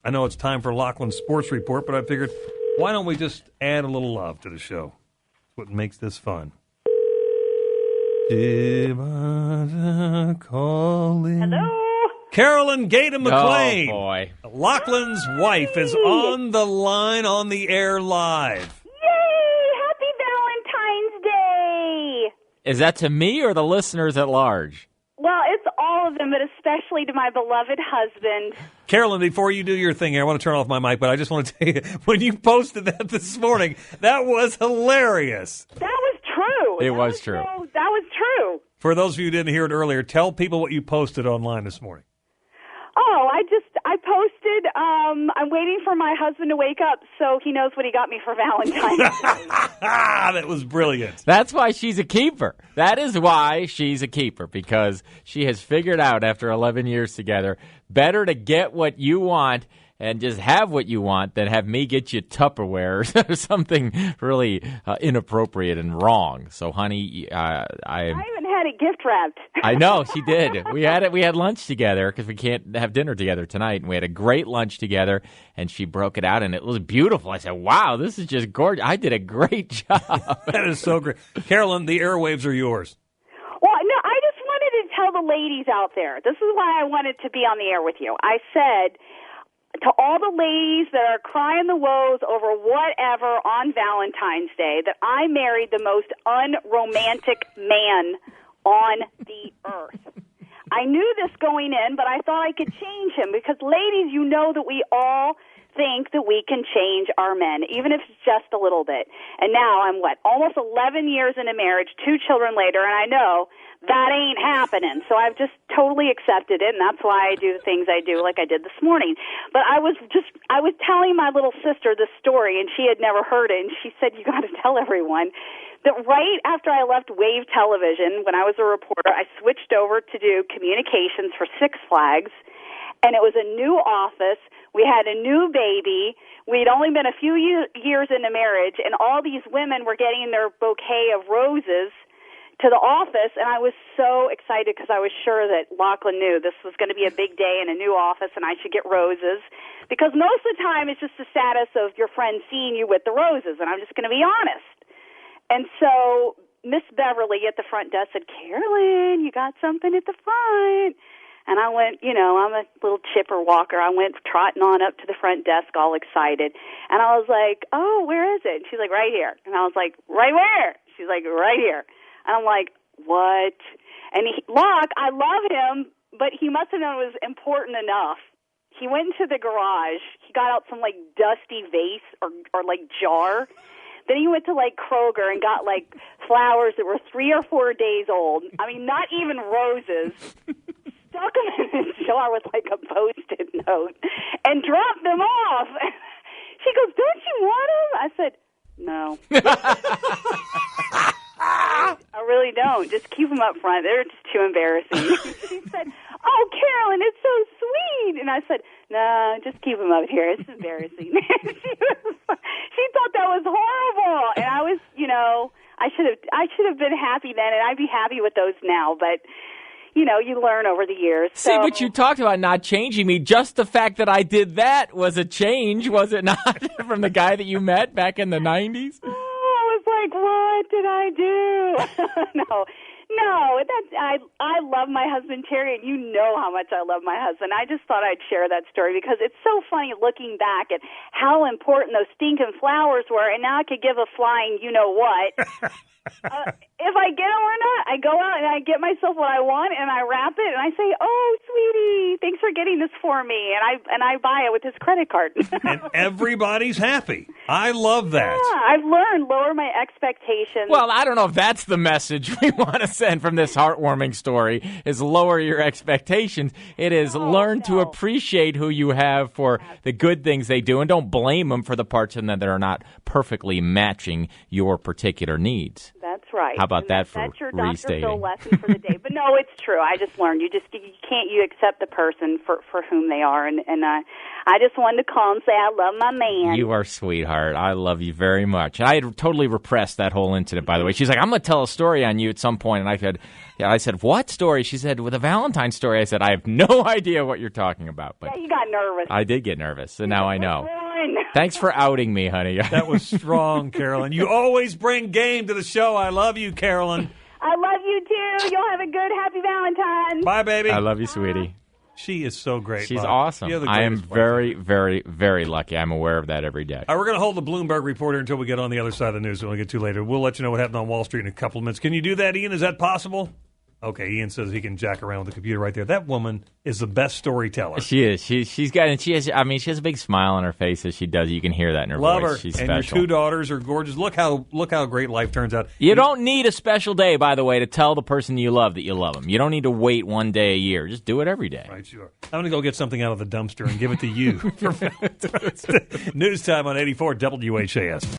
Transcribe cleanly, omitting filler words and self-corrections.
I know it's time for Lachlan's Sports Report, but I figured, why don't we just add a little love to the show? That's what makes this fun. Hello? Carolyn McLean. Oh, boy. Lachlan's wife is on the line on the air live. Yay! Happy Valentine's Day! Is that to me or the listeners at large? Well, it's all of them, but especially to my beloved husband. Carolyn, before you do your thing here, I want to turn off my mic, but I just want to tell you, when you posted that this morning, that was hilarious. That was true. It was true. That was true. For those of you who didn't hear it earlier, tell people what you posted online this morning. Oh, I posted, I'm waiting for my husband to wake up so he knows what he got me for Valentine's Day. That was brilliant. That's why she's a keeper. That is why she's a keeper, because she has figured out after 11 years together, better to get what you want and just have what you want than have me get you Tupperware or something really inappropriate and wrong. So, honey, I even had it gift wrapped. I know, she did. We had lunch together because we can't have dinner together tonight, and we had a great lunch together, and she broke it out, and it was beautiful. I said, wow, this is just gorgeous. I did a great job. That is so great. Carolyn, the airwaves are yours. Well, no, I just wanted to tell the ladies out there, this is why I wanted to be on the air with you. I said to all the ladies that are crying the woes over whatever on Valentine's Day that I married the most unromantic man on the earth. I knew this going in, but I thought I could change him because, ladies, you know that we all think that we can change our men, even if it's just a little bit. And now I'm, almost 11 years into marriage, 2 children later, and I know that ain't happening. So I've just totally accepted it, and that's why I do the things I do like I did this morning. But I was telling my little sister this story, and she had never heard it, and she said, you got to tell everyone that right after I left Wave Television, when I was a reporter, I switched over to do communications for Six Flags, and it was a new office. We had a new baby. We'd only been a few years into marriage, and all these women were getting their bouquet of roses to the office, and I was so excited because I was sure that Lachlan knew this was going to be a big day in a new office and I should get roses, because most of the time it's just the status of your friend seeing you with the roses, and I'm just going to be honest. And so Miss Beverly at the front desk said, Carolyn, you got something at the front. And I went, I'm a little chipper walker. I went trotting on up to the front desk all excited. And I was like, oh, where is it? And she's like, right here. And I was like, right where? She's like, right here. And I'm like, what? And Lach, I love him, but he must have known it was important enough. He went into the garage. He got out some, dusty vase or jar. Then he went to, Kroger and got, flowers that were 3 or 4 days old. I mean, not even roses. Stuck them in his jar with, a Post-it note and dropped them off. She goes, don't you want them? I said, no. I really don't. Just keep them up front. They're just too embarrassing. She said, oh, Carolyn, it's so sweet. And I said, no, just keep them up here. It's embarrassing. She thought that was horrible. And I was, I should have been happy then, and I'd be happy with those now. But, you learn over the years. See, but you talked about not changing me. Just the fact that I did that was a change, was it not, from the guy that you met back in the 90s? What did I do? No, I love my husband, Terry, and you know how much I love my husband. I just thought I'd share that story because it's so funny looking back at how important those stinking flowers were, and now I could give a flying you-know-what. If I get them or not, I go out and I get myself what I want, and I wrap it, and I say, oh, sweetie, thanks for getting this for me, and I buy it with his credit card. And everybody's happy. I love that. Yeah, I've learned lower my expectations. Well, I don't know if that's the message we want to send from this heartwarming story, is lower your expectations. It is learn to appreciate who you have for the good things they do, and don't blame them for the parts in them that are not perfectly matching your particular needs. That's right. How about And that for that's your Dr. restating? Phil lesson for the day. But no, it's true. I just learned you can't accept the person for whom they are, and I just wanted to call and say I love my man. You are a sweetheart. I love you very much. I had totally repressed that whole incident, by the way. She's like, I'm going to tell a story on you at some point. And I said, what story? She said, with a Valentine story. I said, I have no idea what you're talking about. But yeah, you got nervous. I did get nervous, and now I know. Fun. Thanks for outing me, honey. That was strong, Carolyn. You always bring game to the show. I love you, Carolyn. I love you, too. You'll have a good, happy Valentine. Bye, baby. I love you, sweetie. She is so great. She's Bob. awesome. You're the I am greatest very, very, very lucky. I'm aware of that every day. All right, we're going to hold the Bloomberg reporter until we get on the other side of the news. We'll get to later. We'll let you know what happened on Wall Street in a couple of minutes. Can you do that, Ian? Is that possible? Okay, Ian says he can jack around with the computer right there. That woman is the best storyteller. She is. She has a big smile on her face as she does. You can hear that in her Love voice. her. She's and special. your two daughters are gorgeous. Look how great life turns out. You don't need a special day, by the way, to tell the person you love that you love them. You don't need to wait one day a year. Just do it every day. Right, sure. I'm going to go get something out of the dumpster and give it to you. News time on 84 WHAS.